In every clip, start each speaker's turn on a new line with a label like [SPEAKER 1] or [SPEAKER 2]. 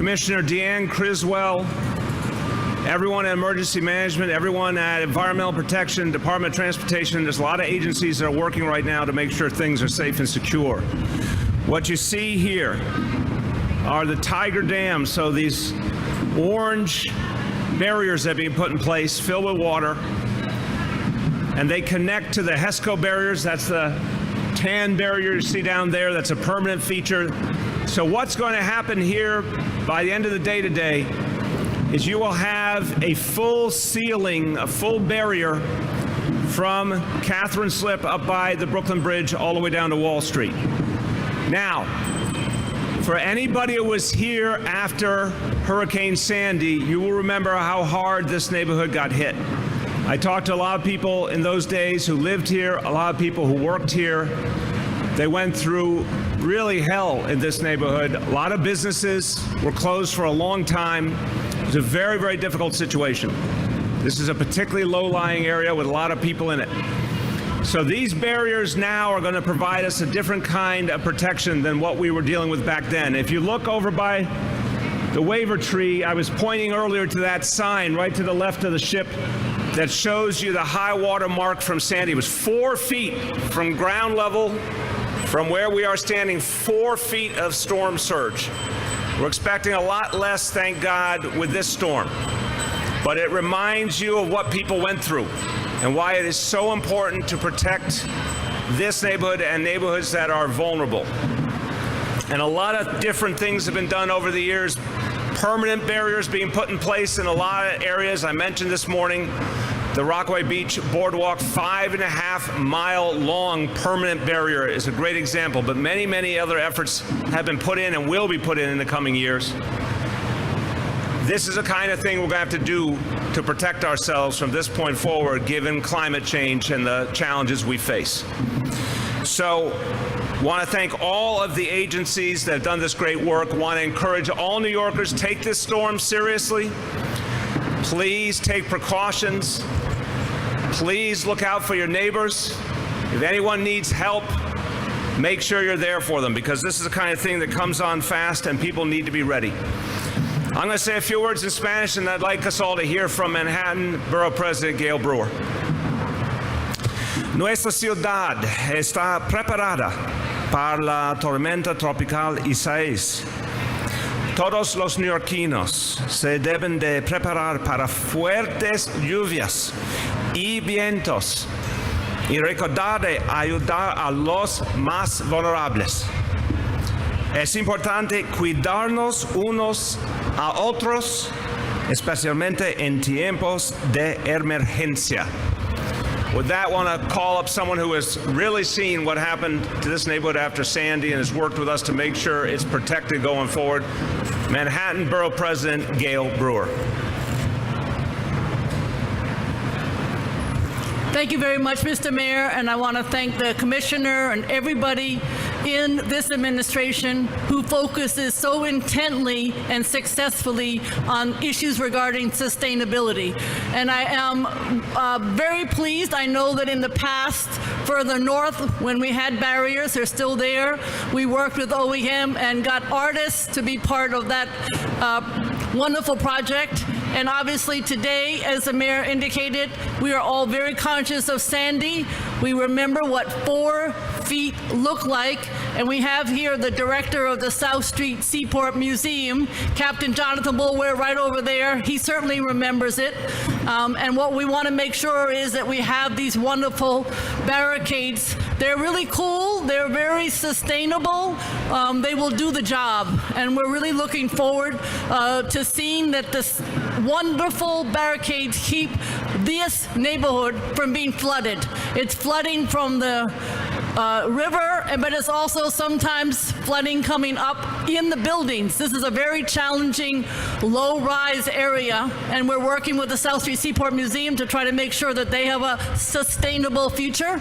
[SPEAKER 1] Commissioner Deanne Criswell, everyone at Emergency Management, everyone at Environmental Protection, Department of Transportation. There's a lot of agencies that are working right now to make sure things are safe and secure. What you see here are the Tiger dams. So these orange barriers that are being put in place, filled with water, and they connect to the HESCO barriers. That's the tan barrier you see down there. That's a permanent feature. So what's going to happen here by the end of the day today is you will have a full ceiling, a full barrier from Catherine Slip up by the Brooklyn Bridge all the way down to Wall Street. Now, for anybody who was here after Hurricane Sandy, you will remember how hard this neighborhood got hit. I talked to a lot of people in those days who lived here, a lot of people who worked here. They went through really hell in this neighborhood. A lot of businesses were closed for a long time. It was a very, very difficult situation. This is a particularly low-lying area with a lot of people in it. So these barriers now are going to provide us a different kind of protection than what we were dealing with back then. If you look over by the waiver tree, I was pointing earlier to that sign right to the left of the ship that shows you the high water mark from Sandy. It was 4 feet from ground level, from where we are standing, 4 feet of storm surge. We're expecting a lot less, thank God, with this storm. But it reminds you of what people went through and why it is so important to protect this neighborhood and neighborhoods that are vulnerable. And a lot of different things have been done over the years. Permanent barriers being put in place in a lot of areas. I mentioned this morning the Rockaway Beach Boardwalk, 5.5-mile long permanent barrier is a great example, but many, many other efforts have been put in and will be put in the coming years. This is the kind of thing we're going to have to do to protect ourselves from this point forward, given climate change and the challenges we face. So, want to thank all of the agencies that have done this great work. Want to encourage all New Yorkers, take this storm seriously. Please take precautions. Please look out for your neighbors. If anyone needs help, make sure you're there for them, because this is the kind of thing that comes on fast and people need to be ready. I'm going to say a few words in Spanish, and I'd like us all to hear from Manhattan Borough President Gail Brewer. Nuestra ciudad está preparada para la tormenta tropical Isaias. Todos los neoyorquinos se deben de preparar para fuertes lluvias y vientos y recordar de ayudar a los más vulnerables. Es importante cuidarnos unos a otros, especialmente en tiempos de emergencia. With that, I want to call up someone who has really seen what happened to this neighborhood after Sandy and has worked with us to make sure it's protected going forward. Manhattan Borough President Gail Brewer.
[SPEAKER 2] Thank you very much, Mr. Mayor, and I want to thank the Commissioner and everybody in this administration who focuses so intently and successfully on issues regarding sustainability. And I am very pleased. I know that in the past, further north, when we had barriers, they're still there. We worked with OEM and got artists to be part of that wonderful project. And obviously today, as the mayor indicated, we are all very conscious of Sandy. We remember what 4 feet look like, and we have here the director of the South Street Seaport Museum, Captain Jonathan Bulwer, right over there. He certainly remembers it. And what we want to make sure is that we have these wonderful barricades. They're really cool. They're very sustainable. They will do the job. And we're really looking forward to seeing that this wonderful barricades keep this neighborhood from being flooded. It's flooding from the river, but it's also sometimes flooding coming up in the buildings. This is a very challenging low-rise area, and we're working with the South Street Seaport Museum to try to make sure that they have a sustainable future.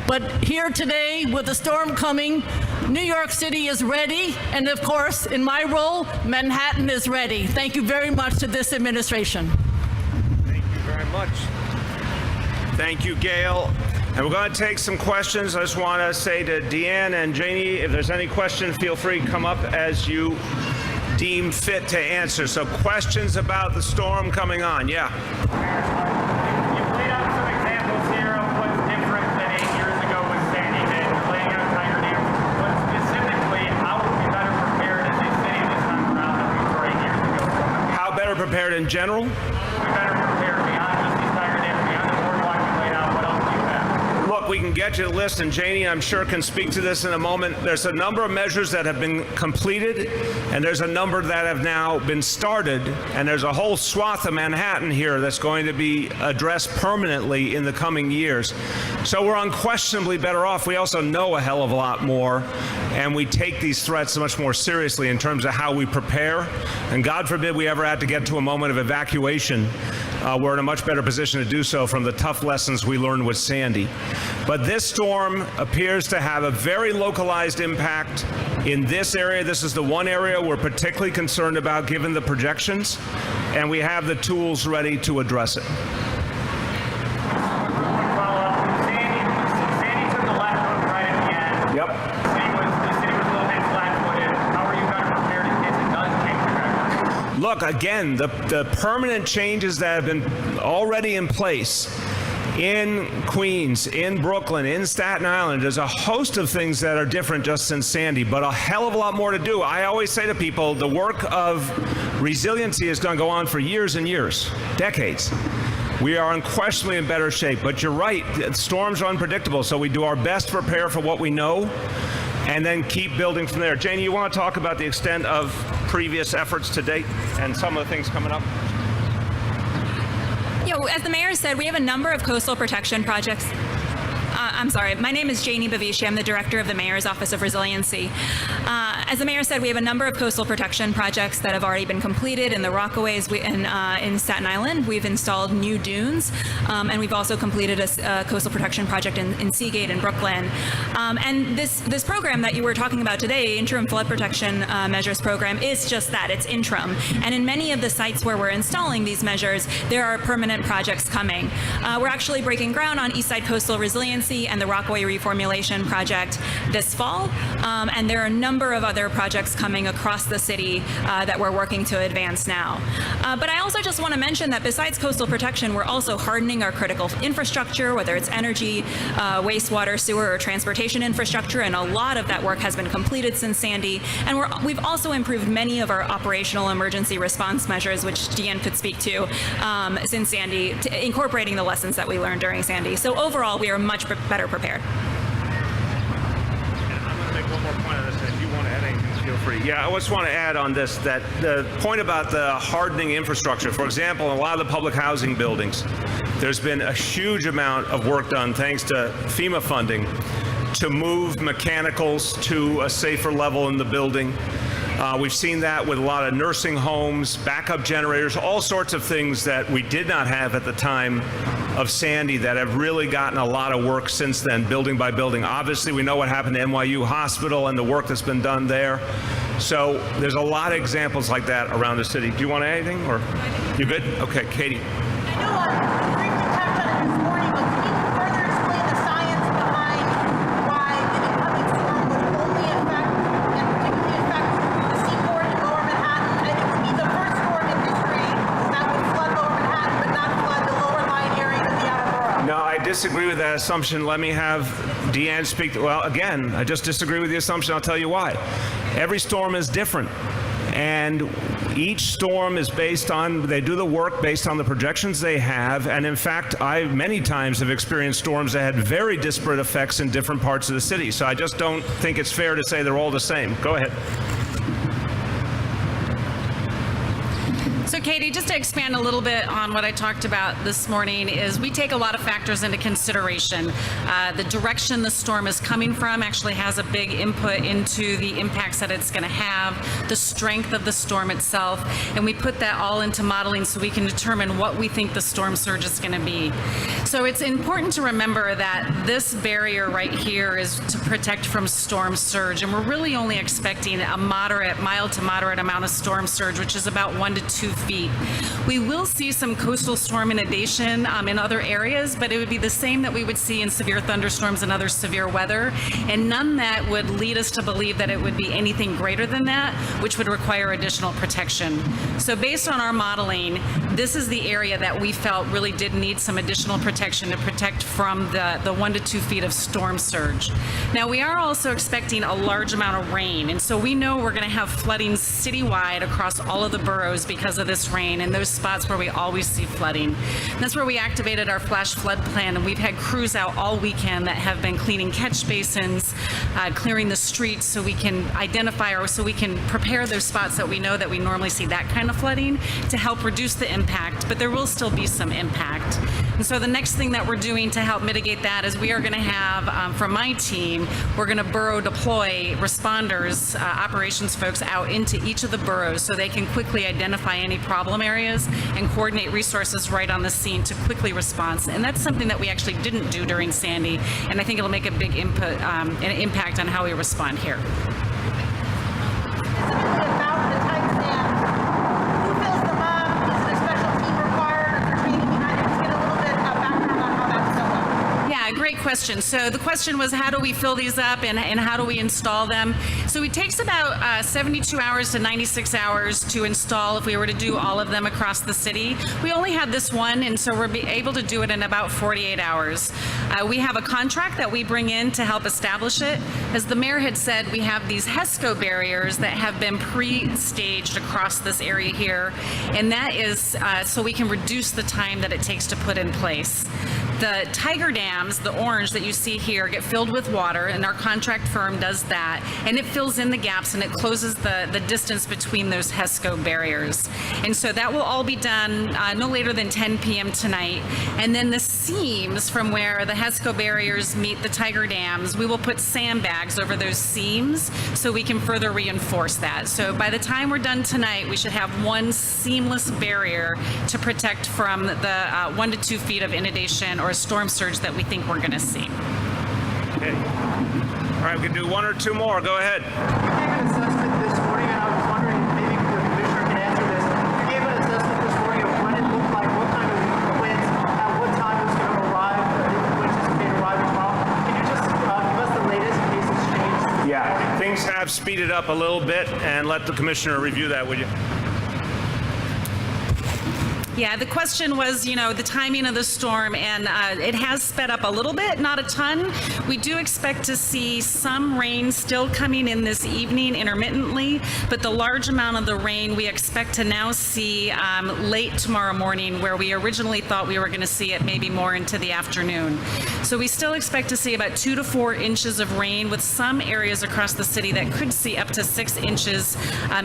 [SPEAKER 2] But here today, with the storm coming, New York City is ready, and of course, in my role, Manhattan is ready. Thank you very much to this administration.
[SPEAKER 1] Thank you very much. Thank you, Gail. And we're going to take some questions. I just want to say to Deanne and Janie, if there's any question, feel free to come up as you deem fit to answer. So questions about the storm coming on? Yeah.
[SPEAKER 3] You've laid out some examples here of what's different than 8 years ago with Sandy. That you're laying out tiger dams. But specifically, how are we better prepared as a city this time around than we were 8 years ago?
[SPEAKER 1] How better prepared in general?
[SPEAKER 3] We better prepared beyond just these tiger dams, beyond the boardwalk we laid out. What else do you have?
[SPEAKER 1] Look, we can get you the list, and Janie, I'm sure, can speak to this in a moment. There's a number of measures that have been completed, and there's a number that have now been started, and there's a whole swath of Manhattan here that's going to be addressed permanently in the coming years. So we're unquestionably better off. We also know a hell of a lot more, and we take these threats much more seriously in terms of how we prepare. And God forbid we ever had to get to a moment of evacuation. We're in a much better position to do so from the tough lessons we learned with Sandy. But this storm appears to have a very localized impact in this area. This is the one area we're particularly concerned about given the projections, and we have the tools ready to address it.
[SPEAKER 3] Sandy took the left hook right at the end.
[SPEAKER 1] Yep.
[SPEAKER 3] The city was a little bit flat-footed. How are you better prepared in case it does change trajectory?
[SPEAKER 1] Look, again, the permanent changes that have been already in place in Queens, in Brooklyn, in Staten Island, there's a host of things that are different just since Sandy, but a hell of a lot more to do. I always say to people, the work of resiliency is going to go on for years and years, decades. We are unquestionably in better shape, but you're right, storms are unpredictable, so we do our best to prepare for what we know and then keep building from there. Janie, you want to talk about the extent of previous efforts to date and some of the things coming up?
[SPEAKER 4] Yeah, as the mayor said, we have a number of coastal protection projects. I'm sorry, my name is Janie Bavici. I'm the director of the Mayor's Office of Resiliency. As the mayor said, we have a number of coastal protection projects that have already been completed in the Rockaways in Staten Island. We've installed new dunes, and we've also completed a coastal protection project in Seagate in Brooklyn. And this program that you were talking about today, Interim Flood Protection Measures Program, is just that. It's interim. And in many of the sites where we're installing these measures, there are permanent projects coming. We're actually breaking ground on East Side Coastal Resiliency and the Rockaway Reformulation Project this fall, and there are a number of other projects coming across the city that we're working to advance now. But I also just want to mention that besides coastal protection, we're also hardening our critical infrastructure, whether it's energy, wastewater, sewer, or transportation infrastructure, and a lot of that work has been completed since Sandy. And we've also improved many of our operational emergency response measures, which Deanne could speak to, since Sandy, incorporating the lessons that we learned during Sandy. So overall, we are much better prepared.
[SPEAKER 1] I'm going to make one more point on this, and if you want to add anything, feel free. Yeah, I just want to add on this that the point about the hardening infrastructure, for example, in a lot of the public housing buildings, there's been a huge amount of work done thanks to FEMA funding to move mechanicals to a safer level in the building. We've seen that with a lot of nursing homes, backup generators, all sorts of things that we did not have at the time of Sandy that have really gotten a lot of work since then, building by building. Obviously, we know what happened to NYU Hospital and the work that's been done there. So there's a lot of examples like that around the city. Do you want to add anything, or you good? Okay, Katie.
[SPEAKER 5] I know you briefly touched on it this morning, but can you further explain the science behind why the incoming storm would only affect, and particularly affect, the seaport in Lower Manhattan? And it would be the first storm in history that would flood Lower Manhattan, but not flood the lower lying areas of the outer borough.
[SPEAKER 1] No, I disagree with that assumption. Let me have Deanne speak. Well, again, I just disagree with the assumption. I'll tell you why. Every storm is different. And each storm is based on, they do the work based on the projections they have. And in fact, I many times have experienced storms that had very disparate effects in different parts of the city. So I just don't think it's fair to say they're all the same. Go ahead.
[SPEAKER 6] So Katie, just to expand a little bit on what I talked about this morning, is we take a lot of factors into consideration. The direction the storm is coming from actually has a big input into the impacts that it's going to have, the strength of the storm itself, and we put that all into modeling so we can determine what we think the storm surge is going to be. So it's important to remember that this barrier right here is to protect from storm surge, and we're really only expecting a moderate, mild to moderate amount of storm surge, which is about 1 to 2 feet. We will see some coastal storm inundation in other areas, but it would be the same that we would see in severe thunderstorms and other severe weather, and none that would lead us to believe that it would be anything greater than that, which would require additional protection. So based on our modeling, this is the area that we felt really did need some additional protection to protect from the 1 to 2 feet of storm surge. Now, we are also expecting a large amount of rain, and so we know we're going to have flooding citywide across all of the boroughs because of this rain and those spots where we always see flooding. And that's where we activated our flash flood plan, and we've had crews out all weekend that have been cleaning catch basins, clearing the streets so we can identify or so we can prepare those spots that we know that we normally see that kind of flooding to help reduce the impact, but there will still be some impact. And so the next thing that we're doing to help mitigate that is we are going to have, from my team, we're going to borough deploy responders, operations folks out into each of the boroughs so they can quickly identify any problem areas and coordinate resources right on the scene to quickly respond. And that's something that we actually didn't do during Sandy, and I think it'll make a big an impact on how we respond here.
[SPEAKER 5] Specifically about the tight stands, who fills them up? Is it a special team required? Is there training behind it? Just get a little bit of background on how that's filled up.
[SPEAKER 6] Yeah, great question. So the question was, how do we fill these up and how do we install them? So it takes about 72 hours to 96 hours to install if we were to do all of them across the city. We only had this one, and so we're able to do it in about 48 hours. We have a contract that we bring in to help establish it. As the mayor had said, we have these HESCO barriers that have been pre-staged across this area here, and that is so we can reduce the time that it takes to put in place. The tiger dams, the orange that you see here, get filled with water, and our contract firm does that, and it fills in the gaps and it closes the distance between those HESCO barriers. And so that will all be done no later than 10 p.m. tonight. And then the seams from where the HESCO barriers meet the tiger dams, we will put sandbags over those seams so we can further reinforce that. So by the time we're done tonight, we should have one seamless barrier to protect from the 1 to 2 feet of inundation or a storm surge that we think we're going to see.
[SPEAKER 1] Okay. All right, we can do one or two more. Go ahead.
[SPEAKER 7] You gave an assessment this morning, and I was wondering, maybe the commissioner can answer this. You gave an assessment this morning of when it looked like, what kind of winds, at what time it was going to arrive, which is going to arrive tomorrow. Can you just give us the latest in case it's changed?
[SPEAKER 1] Yeah, things have speeded up a little bit, and let the commissioner review that, would you?
[SPEAKER 6] Yeah, the question was, the timing of the storm, and it has sped up a little bit, not a ton. We do expect to see some rain still coming in this evening intermittently, but the large amount of the rain we expect to now see late tomorrow morning, where we originally thought we were going to see it maybe more into the afternoon. So we still expect to see about 2 to 4 inches of rain, with some areas across the city that could see up to 6 inches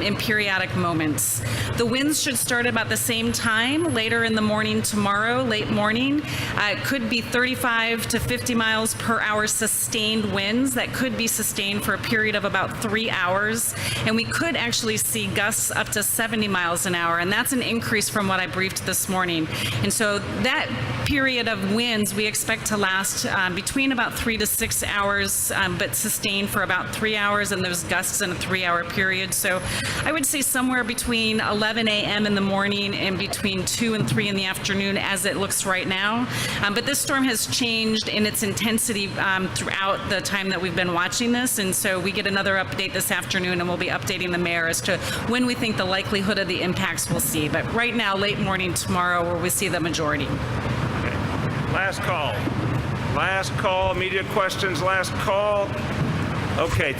[SPEAKER 6] in periodic moments. The winds should start about the same time, later in the morning tomorrow, late morning. It could be 35 to 50 miles per hour sustained winds that could be sustained for a period of about 3 hours. And we could actually see gusts up to 70 miles an hour. And that's an increase from what I briefed this morning. And so that period of winds we expect to last between about 3 to 6 hours, but sustained for about 3 hours, and those gusts in a 3-hour period. So I would say somewhere between 11 a.m. in the morning and between 2 and 3 in the afternoon as it looks right now. But this storm has changed in its intensity throughout the time that we've been watching this, and so we get another update this afternoon, and we'll be updating the mayor as to when we think the likelihood of the impacts we'll see. But right now, late morning tomorrow, where we see the majority.
[SPEAKER 1] Okay. Last call. Last call. Media questions. Last call. Okay.